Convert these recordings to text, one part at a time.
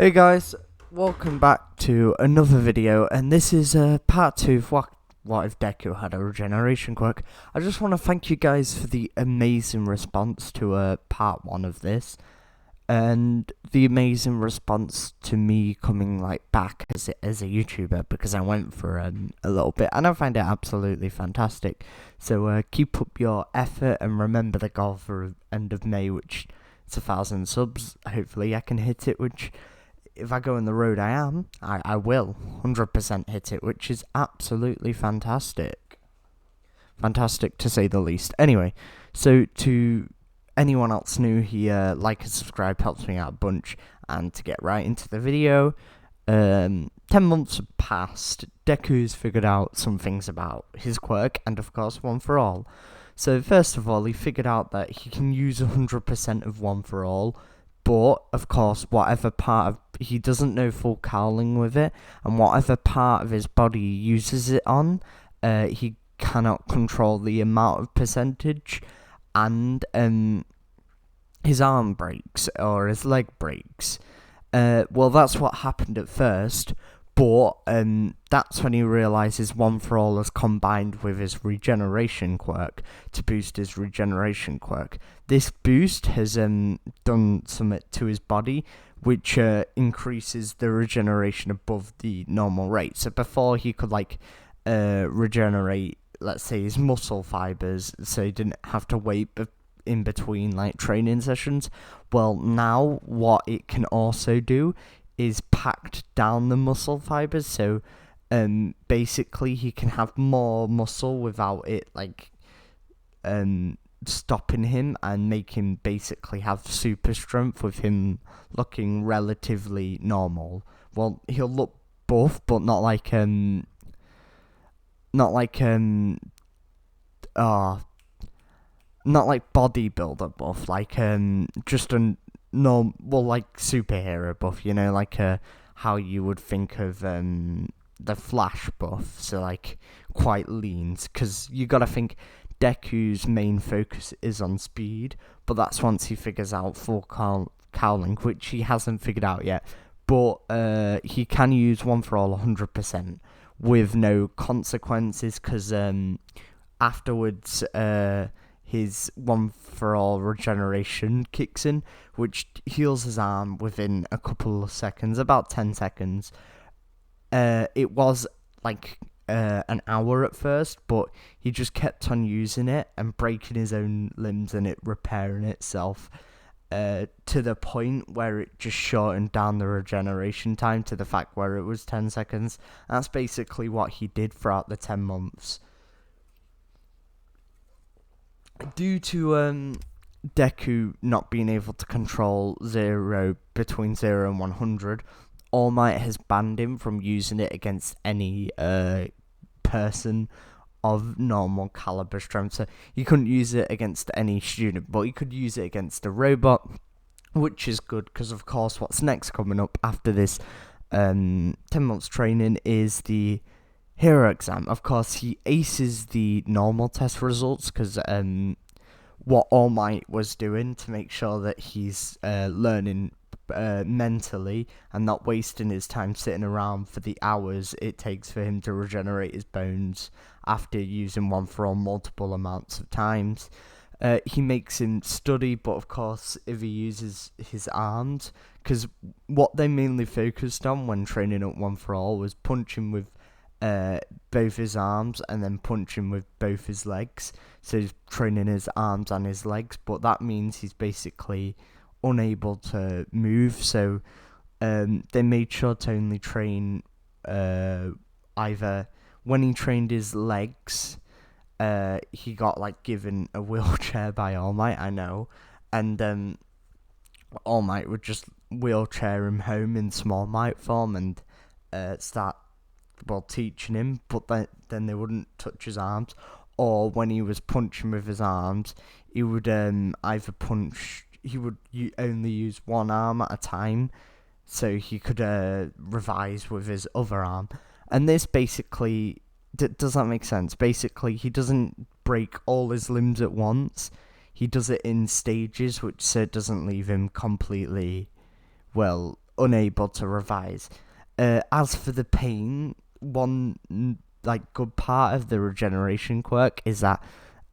Hey guys, welcome back to another video, and this is part 2 of what if Deku had a regeneration quirk. I just want to thank you guys for the amazing response to part 1 of this, and the amazing response to me coming back as a YouTuber, because I went for a little bit, and I find it absolutely fantastic. So keep up your effort, and remember the goal for end of May, which is 1,000 subs. Hopefully I can hit it, which, if I go on the road I will 100% hit it, which is absolutely fantastic. Fantastic to say the least. Anyway, so to anyone else new here, like and subscribe helps me out a bunch. And to get right into the video, 10 months have passed. Deku's figured out some things about his quirk, and of course, One For All. So first of all, he figured out that he can use 100% of One For All, but of course, whatever part of he doesn't know full cowling with it, and whatever part of his body he uses it on, he cannot control the amount of percentage, and his arm breaks or his leg breaks. Well, that's what happened at first, but that's when he realizes One For All is combined with his regeneration quirk to boost his regeneration quirk. This boost has done something to his body, which increases the regeneration above the normal rate. So before he could regenerate, let's say, his muscle fibers, so he didn't have to wait in between training sessions. Well, now what it can also do is packed down the muscle fibers, so basically he can have more muscle without it stopping him, and make him basically have super strength with him looking relatively normal. Well, he'll look buff, but not like bodybuilder buff, just a normal, superhero buff, how you would think of the Flash buff, so quite lean, because you gotta think Deku's main focus is on speed, but that's once he figures out full cowling, which he hasn't figured out yet, but he can use One For All 100% with no consequences, because afterwards his One For All regeneration kicks in, which heals his arm within a couple of seconds, about 10 seconds. It was an hour at first, but he just kept on using it and breaking his own limbs and it repairing itself, to the point where it just shortened down the regeneration time to the fact where it was 10 seconds. That's basically what he did throughout the 10 months. Due to Deku not being able to control between 0 and 100, All Might has banned him from using it against any person of normal caliber strength. So he couldn't use it against any student, but he could use it against a robot, which is good, because of course what's next coming up after this 10 months training is the hero exam. Of course, he aces the normal test results, because what All Might was doing to make sure that he's learning mentally and not wasting his time sitting around for the hours it takes for him to regenerate his bones after using One For All multiple amounts of times. He makes him study, but of course if he uses his arms, because what they mainly focused on when training at One For All was punching with both his arms and then punching with both his legs. So he's training his arms and his legs, but that means he's basically unable to move. So they made sure to only train either when he trained his legs, he got given a wheelchair by All Might, I know, and All Might would just wheelchair him home in Small Might form and start teaching him, but then they wouldn't touch his arms. Or when he was punching with his arms, he would either punch, he would only use one arm at a time, so he could revise with his other arm. And this basically, does that make sense? Basically, he doesn't break all his limbs at once. He does it in stages, which doesn't leave him completely, unable to revise. As for the pain, one like good part of the regeneration quirk is that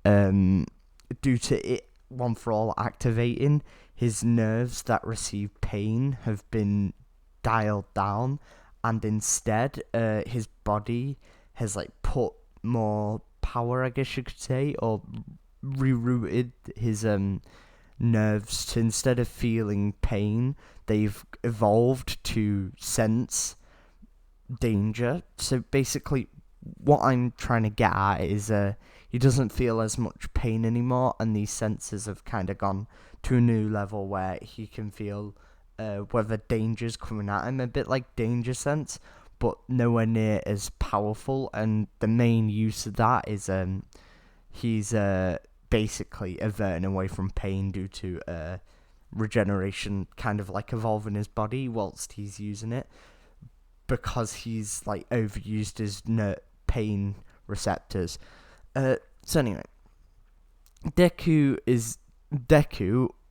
due to it one for all activating, his nerves that receive pain have been dialed down, and instead his body has like put more power, I guess you could say, or rerouted his nerves to, instead of feeling pain, they've evolved to sense danger. So basically, what I'm trying to get at is he doesn't feel as much pain anymore, and these senses have kind of gone to a new level where he can feel whether danger's coming at him, a bit like danger sense, but nowhere near as powerful. And the main use of that is he's basically averting away from pain due to regeneration, kind of like evolving his body whilst he's using it, because he's like overused his pain receptors. So anyway, Deku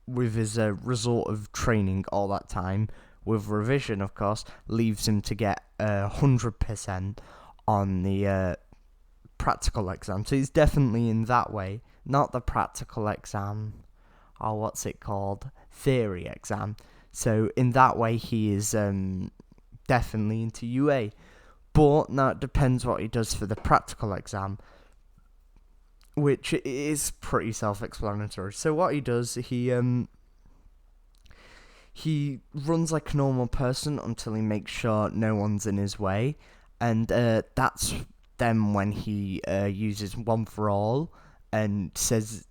with his result of training all that time, with revision of course, leaves him to get 100% on the practical exam. So he's definitely in that way, not the practical exam, or what's it called, theory exam. So in that way he is definitely into UA. But now it depends what he does for the practical exam, which is pretty self-explanatory. So what he does, he runs like a normal person until he makes sure no one's in his way, and that's then when he uses One for All and says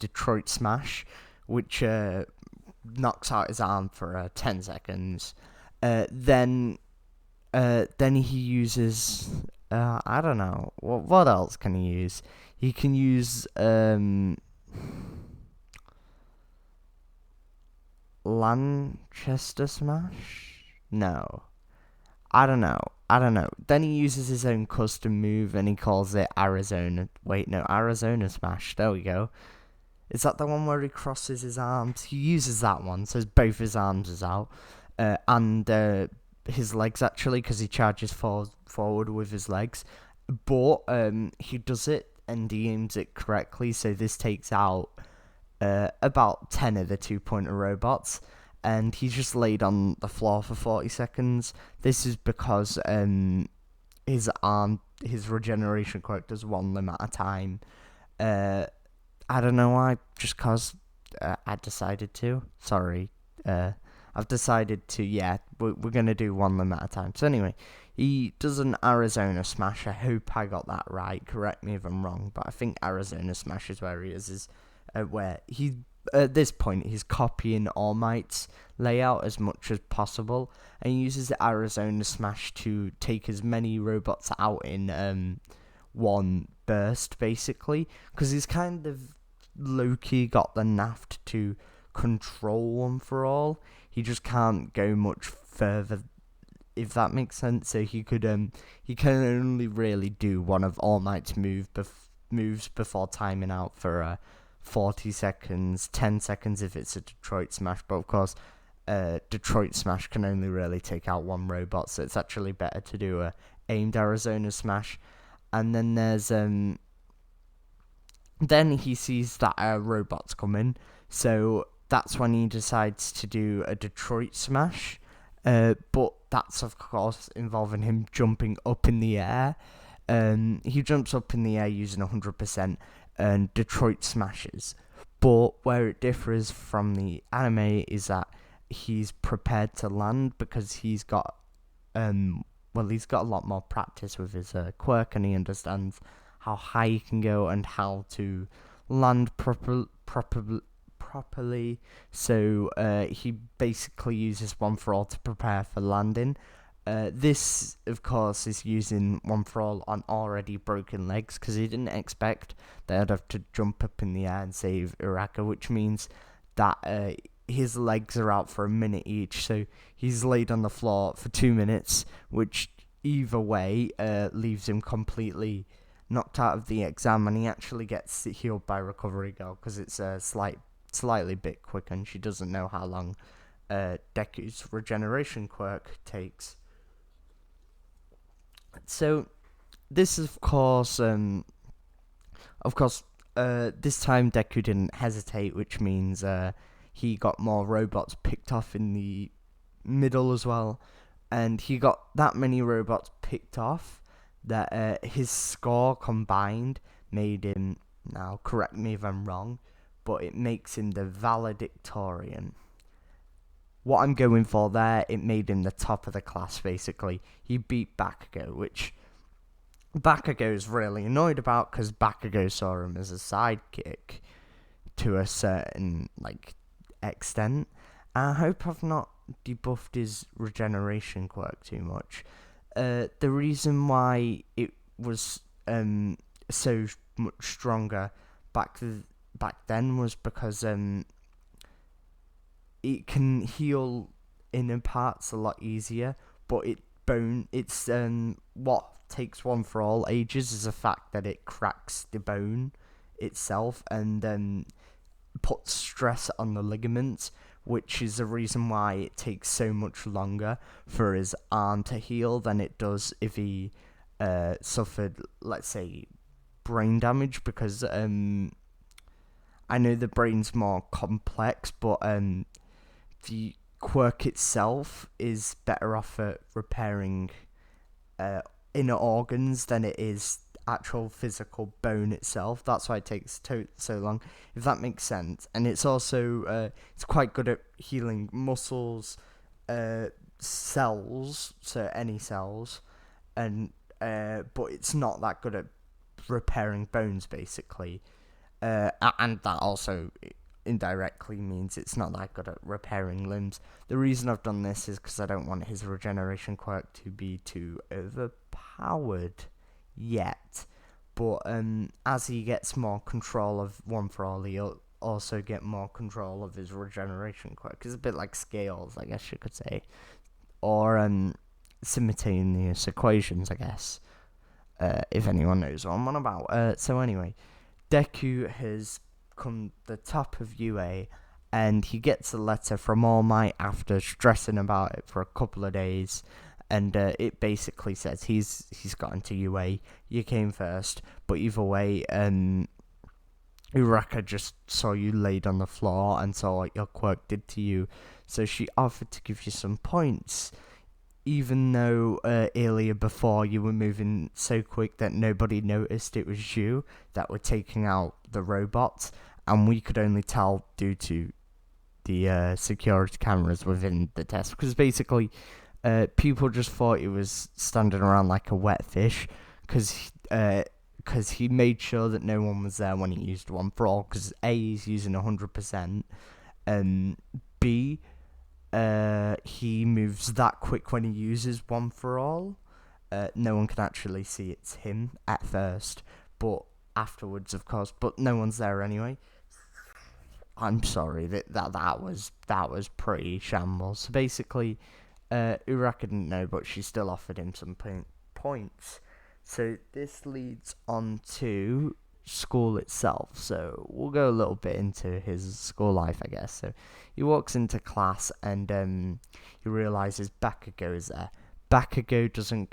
Detroit Smash, which knocks out his arm for 10 seconds. Then he uses I don't know, what else can he use? He can use Lanchester Smash? No. I don't know. Then he uses his own custom move and he calls it Arizona. Wait, no, Arizona Smash. There we go. Is that the one where he crosses his arms? He uses that one, so both his arms is out. And his legs, actually, because he charges forward with his legs. But he does it and he aims it correctly, so this takes out about 10 of the 2-pointer robots, and he's just laid on the floor for 40 seconds. This is because his regeneration quirk does one limb at a time. I don't know why, just cause I decided to. Sorry, I've decided to. Yeah, we're gonna do one limb at a time. So anyway, he does an Arizona Smash. I hope I got that right. Correct me if I'm wrong, but I think Arizona Smash is where he is where he, at this point, he's copying All Might's layout as much as possible, and he uses the Arizona Smash to take as many robots out in one burst, basically, because he's kind of low-key got the naft to control One for All. He just can't go much further, if that makes sense. So he can only really do one of All Might's moves before timing out for 40 seconds, 10 seconds if it's a Detroit Smash, but of course Detroit Smash can only really take out one robot, so it's actually better to do a aimed Arizona Smash. And then there's then he sees that a robot's coming, so that's when he decides to do a Detroit Smash, but that's of course involving him jumping up in the air. He jumps up in the air using 100%, and Detroit smashes. But where it differs from the anime is that he's prepared to land, because he's got a lot more practice with his quirk, and he understands how high he can go and how to land properly. So he basically uses One for All to prepare for landing. This, of course, is using One for All on already broken legs, because he didn't expect that I'd have to jump up in the air and save Uraka, which means that his legs are out for a minute each, so he's laid on the floor for 2 minutes, which either way leaves him completely knocked out of the exam, and he actually gets healed by Recovery Girl, because it's slightly bit quick, and she doesn't know how long Deku's regeneration quirk takes. So this, this time Deku didn't hesitate, which means he got more robots picked off in the middle as well, and he got that many robots picked off that his score combined made him. Now, correct me if I'm wrong, but it makes him the valedictorian. What I'm going for there, it made him the top of the class, basically. He beat Bakugo, which Bakugo's really annoyed about because Bakugo saw him as a sidekick to a certain extent. I hope I've not debuffed his regeneration quirk too much. The reason why it was so much stronger back then was because it can heal inner parts a lot easier, but it's what takes One for All ages is the fact that it cracks the bone itself and puts stress on the ligaments, which is the reason why it takes so much longer for his arm to heal than it does if he suffered, let's say, brain damage, because I know the brain's more complex, but the quirk itself is better off at repairing inner organs than it is actual physical bone itself. That's why it takes so long, if that makes sense. And it's also it's quite good at healing muscles, cells, so any cells, and but it's not that good at repairing bones, basically. And that also indirectly means it's not that good at repairing limbs. The reason I've done this is because I don't want his regeneration quirk to be too overpowered yet. But as he gets more control of One for All, he'll also get more control of his regeneration quirk. It's a bit like scales, I guess you could say. Or simultaneous equations, I guess. If anyone knows what I'm on about. So anyway, Deku has come the top of UA, and he gets a letter from All Might after stressing about it for a couple of days, and it basically says he's gotten to UA. You came first, but either way, Uraka just saw you laid on the floor and saw what your quirk did to you, so she offered to give you some points. Even though earlier before you were moving so quick that nobody noticed it was you that were taking out the robots, and we could only tell due to the security cameras within the test, because basically people just thought he was standing around like a wet fish, because he made sure that no one was there when he used One for All, because A, he's using 100%, and B, he moves that quick when he uses One for All. No one can actually see it's him at first, but afterwards, of course. But no one's there anyway. I'm sorry that was pretty shambles. So basically, Uraka didn't know, but she still offered him some points. So this leads on to school itself. So we'll go a little bit into his school life, I guess. So he walks into class and he realizes Bakugo is there. Bakugo doesn't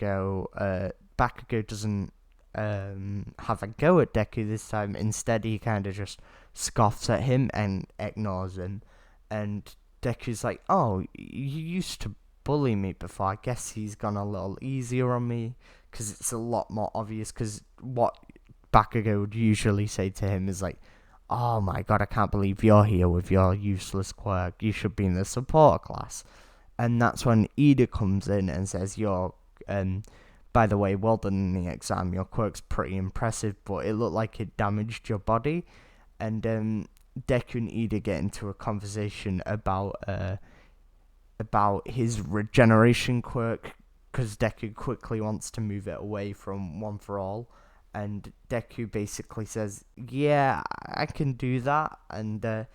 have a go at Deku this time. Instead, he kind of just scoffs at him and ignores him. And Deku's like, "Oh, you used to bully me before. I guess he's gone a little easier on me, because it's a lot more obvious." Because what Bakugo would usually say to him is like, "Oh my god, I can't believe you're here with your useless quirk. You should be in the support class." And that's when Ida comes in and says, by the way, well done in the exam. Your quirk's pretty impressive, but it looked like it damaged your body." And Deku and Ida get into a conversation about his regeneration quirk, because Deku quickly wants to move it away from One for All. And Deku basically says, "Yeah, I can do that." And the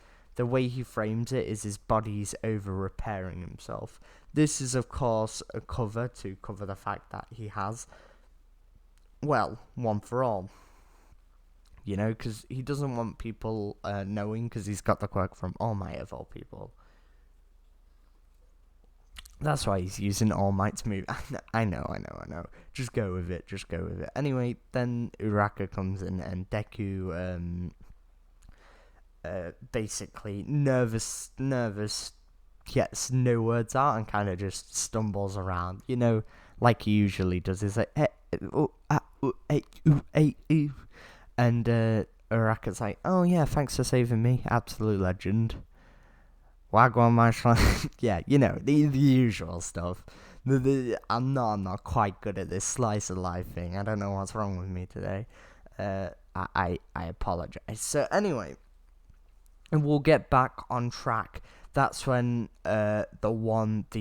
way he frames it is his body's over-repairing himself. This is, of course, a cover to cover the fact that he has, well, One for All. You know, because he doesn't want people knowing, because he's got the quirk from All Might, of all people. That's why he's using All Might to move. I know. Just go with it. Anyway, then Uraka comes in and Deku, basically nervous, gets no words out and kind of just stumbles around. Like he usually does. He's like, and Uraka's like, oh yeah, thanks for saving me, absolute legend. Wagwan Marshall. Yeah, the usual stuff. I'm not quite good at this slice of life thing. I don't know what's wrong with me today. I apologize. So anyway, and we'll get back on track. That's when the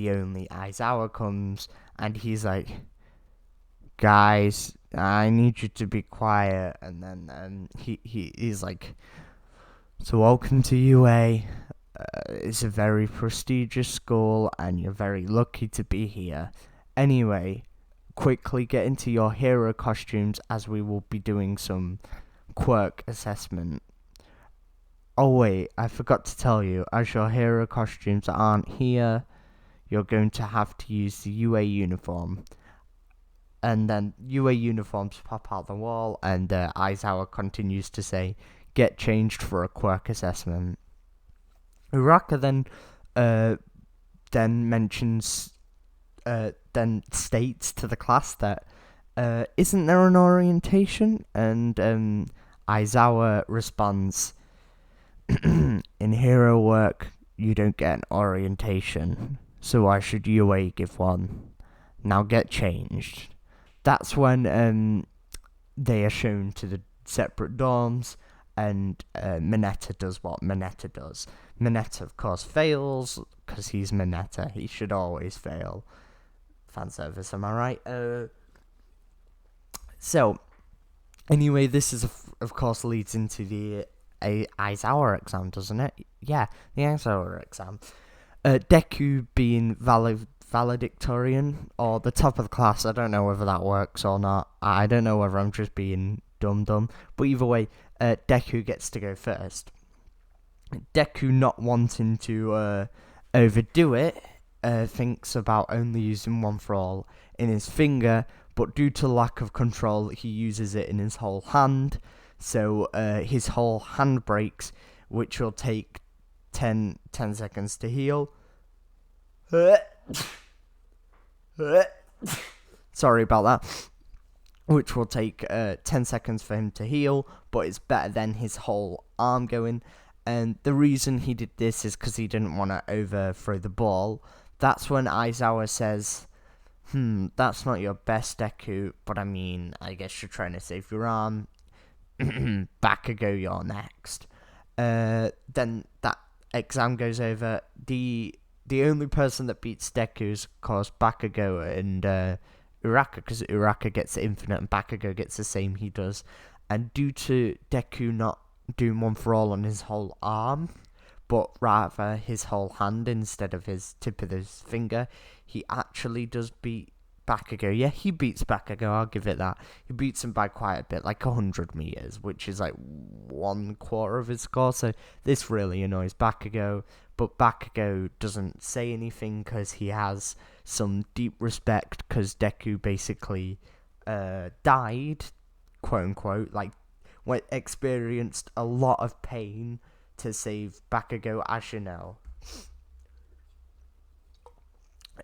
only Aizawa comes, and he's like, guys, I need you to be quiet. And then he's like, so welcome to UA. It's a very prestigious school, and you're very lucky to be here. Anyway, quickly get into your hero costumes, as we will be doing some quirk assessment. Oh wait, I forgot to tell you, as your hero costumes aren't here, you're going to have to use the UA uniform. And then UA uniforms pop out the wall, and Aizawa continues to say, get changed for a quirk assessment. Uraka then mentions, then states to the class that, isn't there an orientation? And Aizawa responds, in hero work, you don't get an orientation, so why should UA give one? Now get changed. That's when they are shown to the separate dorms, and Mineta does what Mineta does. Mineta, of course, fails, because he's Mineta. He should always fail. Fan service, am I right? So, anyway, this is, of course, leads into the Aizawa exam, doesn't it? Yeah, the Aizawa exam. Deku being valedictorian, or the top of the class. I don't know whether that works or not. I don't know whether I'm just being dumb. But either way, Deku gets to go first. Deku, not wanting to overdo it, thinks about only using one for all in his finger, but due to lack of control, he uses it in his whole hand. So his whole hand breaks, which will take 10 seconds to heal. Sorry about that. Which will take 10 seconds for him to heal, but it's better than his whole arm going. And the reason he did this is because he didn't want to overthrow the ball. That's when Aizawa says, that's not your best, Deku, but I mean, I guess you're trying to save your arm. Bakugo, you're next. Then that exam goes over. The only person that beats Deku is, of course, Bakugo and Uraka, because Uraka gets infinite and Bakugo gets the same he does. And due to Deku not doing one for all on his whole arm, but rather his whole hand instead of his tip of his finger, he actually does beat Bakugo. Yeah, he beats Bakugo, I'll give it that. He beats him by quite a bit, like 100 meters, which is like 1/4 of his score, so this really annoys Bakugo. But Bakugo doesn't say anything because he has some deep respect, because Deku basically died, quote unquote, like experienced a lot of pain to save Bakugo, as you know.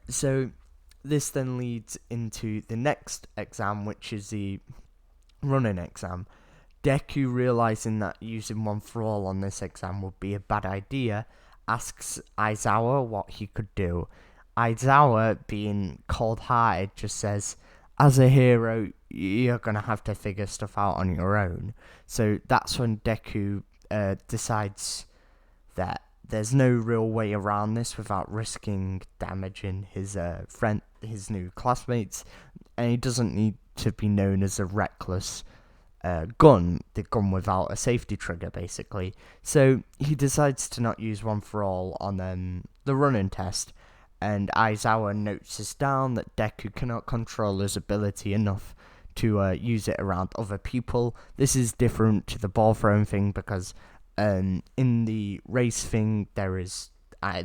So this then leads into the next exam, which is the running exam. Deku, realizing that using one for all on this exam would be a bad idea, asks Aizawa what he could do. Aizawa, being cold-hearted, just says, as a hero, you're going to have to figure stuff out on your own. So that's when Deku decides that there's no real way around this without risking damaging his his new classmates, and he doesn't need to be known as a reckless the gun without a safety trigger, basically. So he decides to not use one for all on the running test, and Aizawa notes this down that Deku cannot control his ability enough to use it around other people. This is different to the ball throwing thing, because in the race thing, there is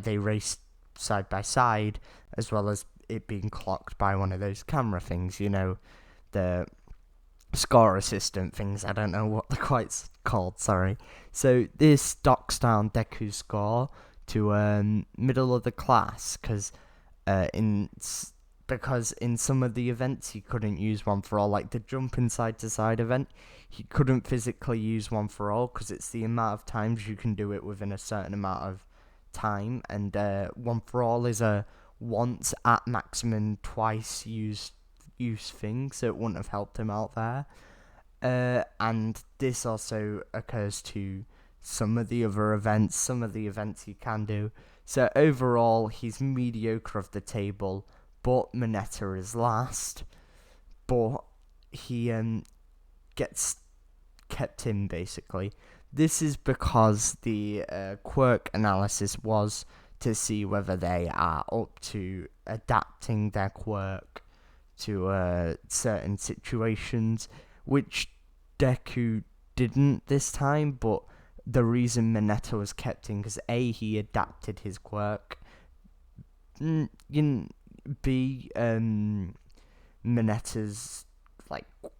they race side by side, as well as it being clocked by one of those camera things, the score assistant things. I don't know what they're quite called, sorry. So this docks down Deku's score to middle of the class, because in some of the events he couldn't use one for all, like the jumping side to side event. He couldn't physically use one for all because it's the amount of times you can do it within a certain amount of time, and one for all is a once at maximum twice use thing, so it wouldn't have helped him out there. And this also occurs to some of the other events, he can do. So overall, he's mediocre of the table, but Mineta is last. But he gets kept in, basically. This is because the quirk analysis was to see whether they are up to adapting their quirk to certain situations, which Deku didn't this time. But the reason Mineta was kept in, because A, he adapted his quirk, B, Mineta's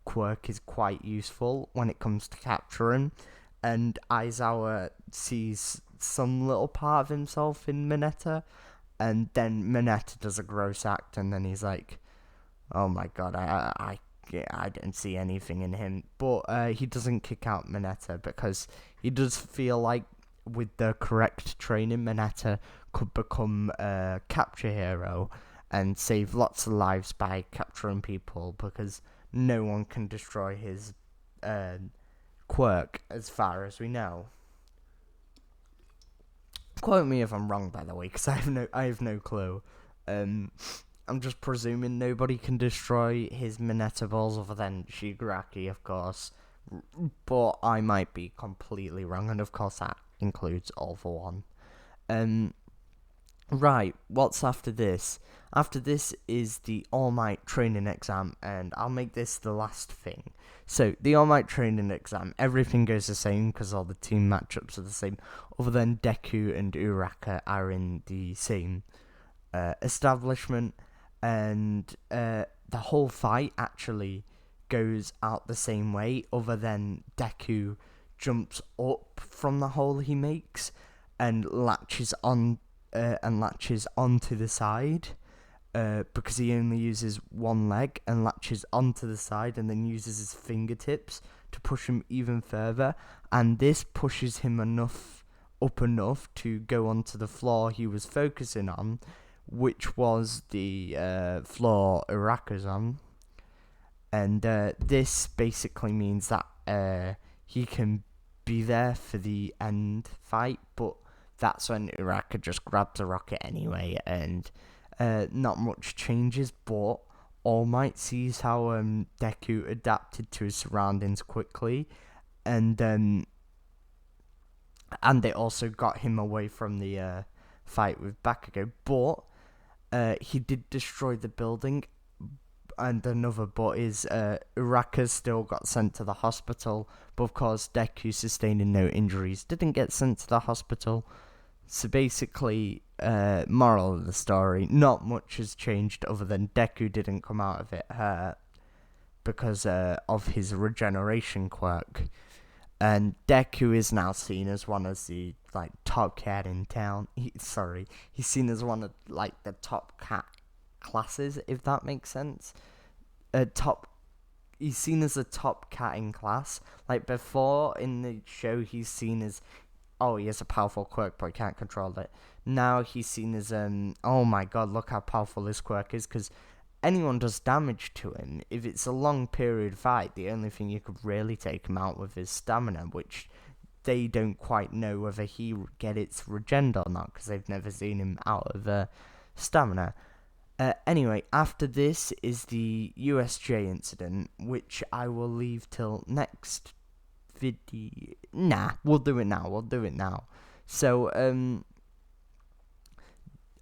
quirk is quite useful when it comes to capturing, and Aizawa sees some little part of himself in Mineta, and then Mineta does a gross act, and then he's like, oh my god, I didn't see anything in him. But he doesn't kick out Mineta because he does feel like with the correct training, Mineta could become a capture hero and save lots of lives by capturing people, because no one can destroy his quirk as far as we know. Quote me if I'm wrong, by the way, because I have no clue. I'm just presuming nobody can destroy his Mineta balls other than Shigaraki, of course. But I might be completely wrong, and of course that includes All For One. Right, what's after this? After this is the All Might training exam, and I'll make this the last thing. So, the All Might training exam, everything goes the same because all the team matchups are the same, other than Deku and Uraka are in the same establishment, and the whole fight actually goes out the same way, other than Deku jumps up from the hole he makes and latches onto the side, because he only uses one leg, and latches onto the side and then uses his fingertips to push him even further, and this pushes him up enough to go onto the floor he was focusing on, which was the floor Uraka's on. And this basically means that he can be there for the end fight, but that's when Uraka just grabs a rocket anyway, and not much changes. But All Might sees how Deku adapted to his surroundings quickly, and it also got him away from the fight with Bakugo. But he did destroy the building. And another but is Uraka still got sent to the hospital, but of course Deku, sustaining no injuries, didn't get sent to the hospital. So basically, moral of the story, not much has changed other than Deku didn't come out of it hurt because of his regeneration quirk. And Deku is now seen as one of the top cat in town. He's seen as one of the top cat classes, if that makes sense. He's seen as a top cat in class. Like before in the show, he's seen as, oh, he has a powerful quirk, but he can't control it. Now he's seen as oh my god, look how powerful this quirk is, because anyone does damage to him. If it's a long period fight, the only thing you could really take him out with is stamina, which they don't quite know whether he gets regened or not, because they've never seen him out of stamina. Anyway, after this is the USJ Incident, which I will leave till next video. Nah, we'll do it now. So,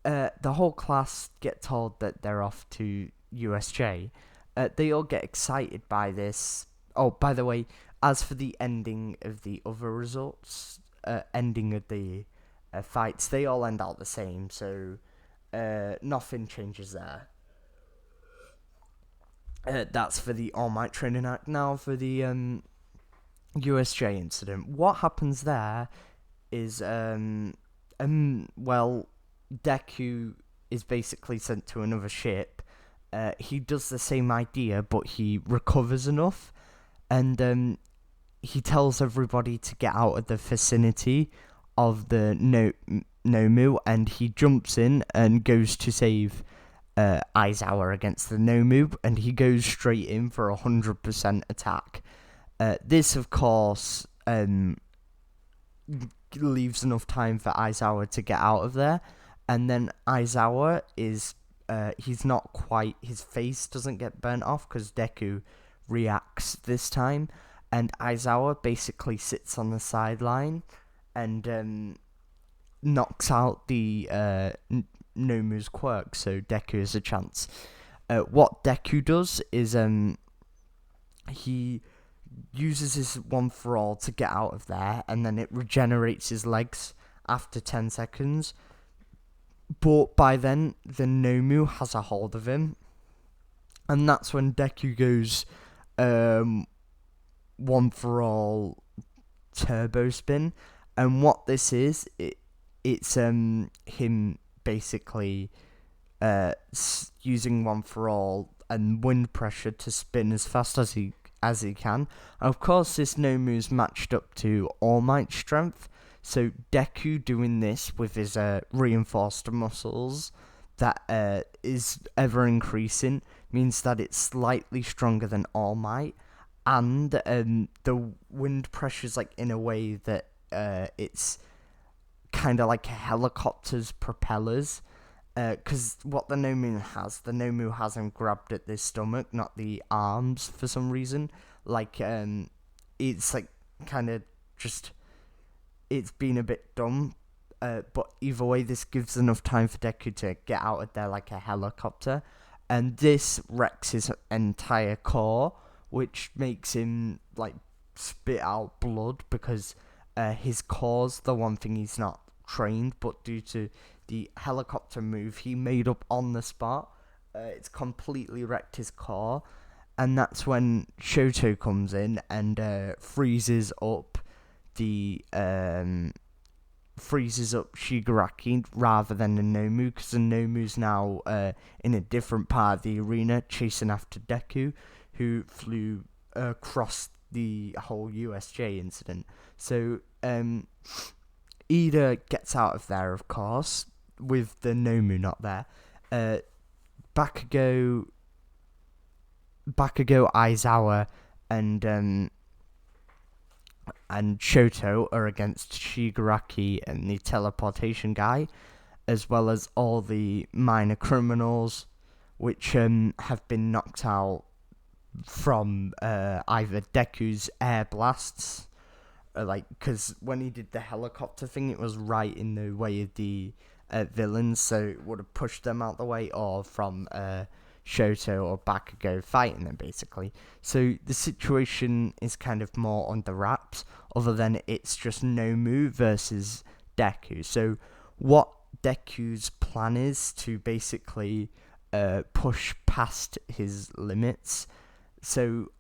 the whole class get told that they're off to USJ. They all get excited by this. Oh, by the way, as for the ending of the other results, ending of the fights, they all end out the same. So, nothing changes there. That's for the All Might training arc. Now for the USJ incident. What happens there is well, Deku is basically sent to another ship. He does the same idea, but he recovers enough, and he tells everybody to get out of the vicinity of the Nomu, and he jumps in and goes to save Aizawa against the Nomu, and he goes straight in for 100% attack. This, of course, leaves enough time for Aizawa to get out of there, and then Aizawa is he's not quite, his face doesn't get burnt off because Deku reacts this time, and Aizawa basically sits on the sideline and knocks out the Nomu's quirk, so Deku has a chance. What Deku does is he uses his one for all to get out of there, and then it regenerates his legs after 10 seconds. But by then, the Nomu has a hold of him, and that's when Deku goes one for all turbo spin. And what this is, it's him basically using one for all and wind pressure to spin as fast as he can. Of course, this Nomu's matched up to All Might strength, so Deku doing this with his reinforced muscles that is ever increasing means that it's slightly stronger than All Might, and the wind pressure's like in a way that it's kind of like a helicopter's propellers. Because what the Nomu has him grabbed at the stomach, not the arms, for some reason. Like, it's like kind of just, it's been a bit dumb. But either way, this gives enough time for Deku to get out of there like a helicopter. And this wrecks his entire core, which makes him, like, spit out blood because his core's the one thing he's not trained, but due to the helicopter move he made up on the spot, it's completely wrecked his core, and that's when Shoto comes in and freezes up Shigaraki rather than the Nomu, because the Nomu's now in a different part of the arena chasing after Deku, who flew across the whole USJ incident. So Ida gets out of there, of course, with the Nomu not there. Bakugo, Aizawa, and Shoto are against Shigaraki and the teleportation guy, as well as all the minor criminals, which have been knocked out from either Deku's air blasts, because when he did the helicopter thing, it was right in the way of the villains, so it would have pushed them out the way, or from Shoto or Bakugo fighting them, basically. So the situation is kind of more under wraps, other than it's just Nomu versus Deku. So what Deku's plan is to basically push past his limits. So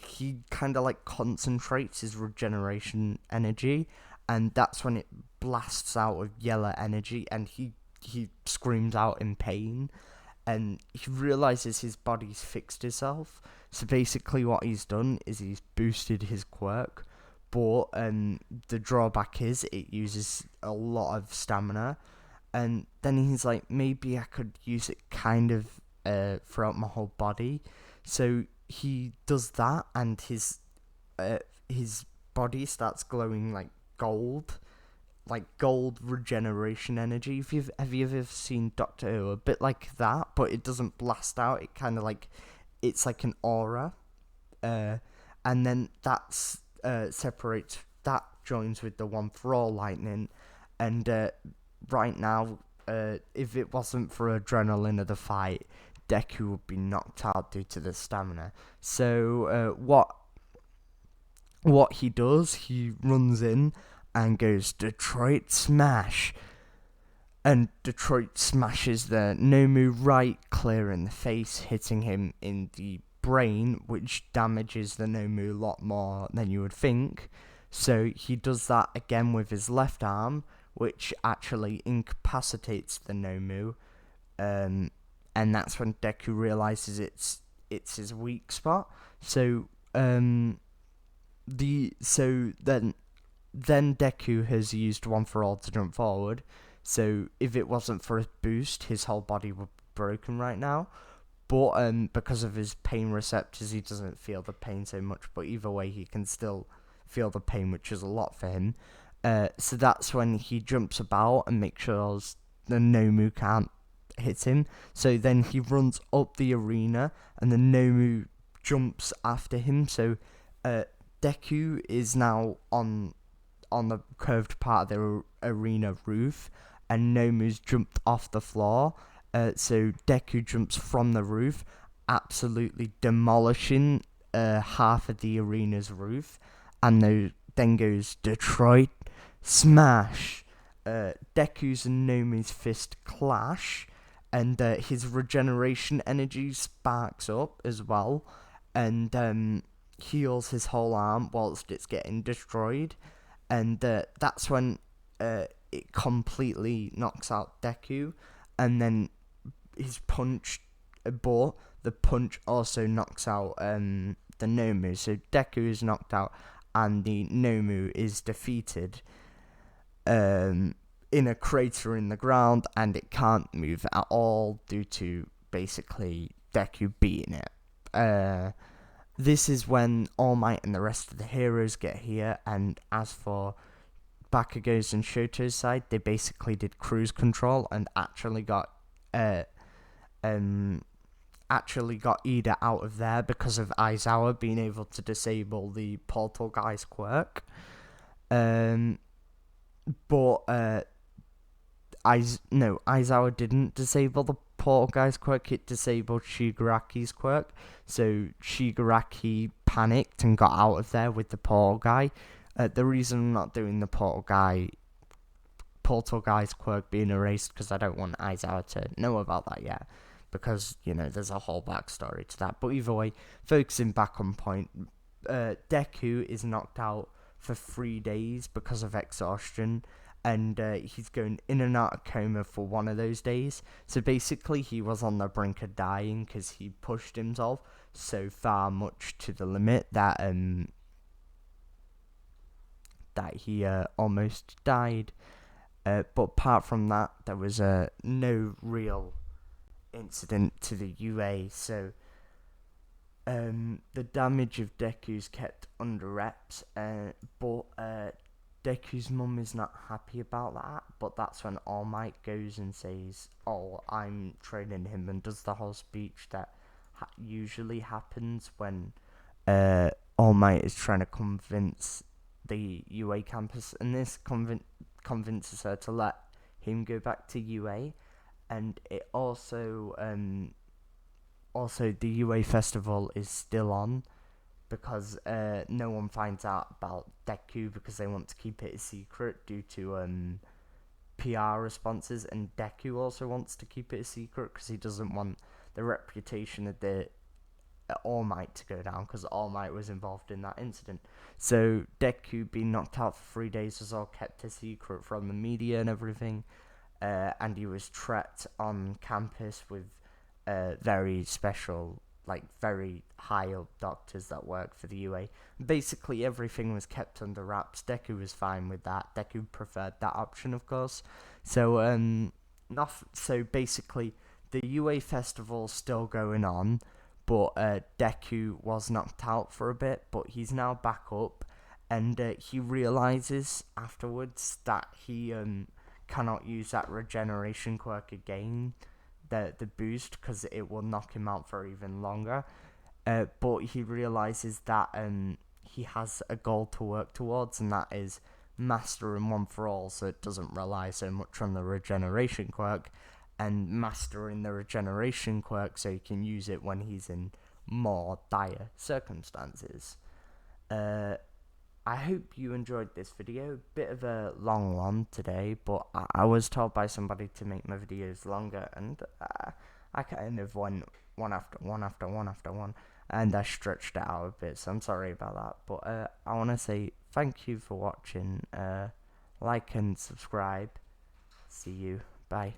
he kind of like concentrates his regeneration energy, and that's when it blasts out with yellow energy, and he screams out in pain, and he realizes his body's fixed itself. So basically what he's done is he's boosted his quirk, but the drawback is it uses a lot of stamina, and then he's like, maybe I could use it kind of throughout my whole body. So he does that, and his body starts glowing like gold regeneration energy. Have you ever seen Doctor Who? A bit like that, but it doesn't blast out. It kind of like, it's like an aura, and then that's separates. That joins with the one for all lightning, and right now, if it wasn't for adrenaline of the fight, Deku would be knocked out due to the stamina. So what he does, he runs in and goes Detroit Smash, and Detroit smashes the Nomu right clear in the face, hitting him in the brain, which damages the Nomu a lot more than you would think. So he does that again with his left arm, which actually incapacitates the Nomu. And that's when Deku realizes it's his weak spot. So then Deku has used One for All to jump forward. So if it wasn't for his boost, his whole body would be broken right now. But because of his pain receptors, he doesn't feel the pain so much. But either way, he can still feel the pain, which is a lot for him. So that's when he jumps about and makes sure the Nomu can't hit him. So then he runs up the arena, and the Nomu jumps after him. So Deku is now on the curved part of the arena roof, and Nomu's jumped off the floor. So Deku jumps from the roof, absolutely demolishing half of the arena's roof, and then goes Detroit smash. Deku's and Nomu's fist clash, and his regeneration energy sparks up as well, and heals his whole arm whilst it's getting destroyed. And that's when it completely knocks out Deku, and then his punch, but the punch also knocks out the Nomu. So Deku is knocked out, and the Nomu is defeated in a crater in the ground, and it can't move at all due to basically Deku beating it. This is when All Might and the rest of the heroes get here, and as for Bakugo's and Shoto's side, they basically did cruise control and actually got Ida out of there because of Aizawa being able to disable the portal guy's quirk. Aizawa didn't disable the portal guy's quirk, it disabled Shigaraki's quirk. So Shigaraki panicked and got out of there with the portal guy. The reason I'm not doing the portal guy's quirk being erased, because I don't want Aizawa to know about that yet, because, there's a whole backstory to that. But either way, focusing back on point, Deku is knocked out for 3 days because of exhaustion, and he's going in and out of coma for one of those days. So basically, he was on the brink of dying because he pushed himself so far much to the limit that he almost died. But apart from that, there was no real incident to the UA. So the damage of Deku's kept under wraps, but Deku's mum is not happy about that. But that's when All Might goes and says, "Oh, I'm training him," and does the whole speech that usually happens when All Might is trying to convince the UA campus, and this convinces her to let him go back to UA. And it also the UA festival is still on, because no one finds out about Deku, because they want to keep it a secret due to PR responses, and Deku also wants to keep it a secret because he doesn't want the reputation of the All Might to go down, because All Might was involved in that incident. So Deku being knocked out for 3 days was all kept a secret from the media and everything, and he was trapped on campus with very special, very high up doctors that work for the UA. Basically everything was kept under wraps. Deku was fine with that. Deku preferred that option, of course. So basically the UA festival's still going on, but Deku was knocked out for a bit, but he's now back up, and he realizes afterwards that he cannot use that regeneration quirk again, the boost, because it will knock him out for even longer. But he realizes that he has a goal to work towards, and that is mastering One for All, so it doesn't rely so much on the regeneration quirk, and mastering the regeneration quirk so he can use it when he's in more dire circumstances. I hope you enjoyed this video. Bit of a long one today, but I was told by somebody to make my videos longer, and I kind of went one after one after one after one, and I stretched it out a bit, so I'm sorry about that. But I want to say thank you for watching. Like and subscribe. See you. Bye.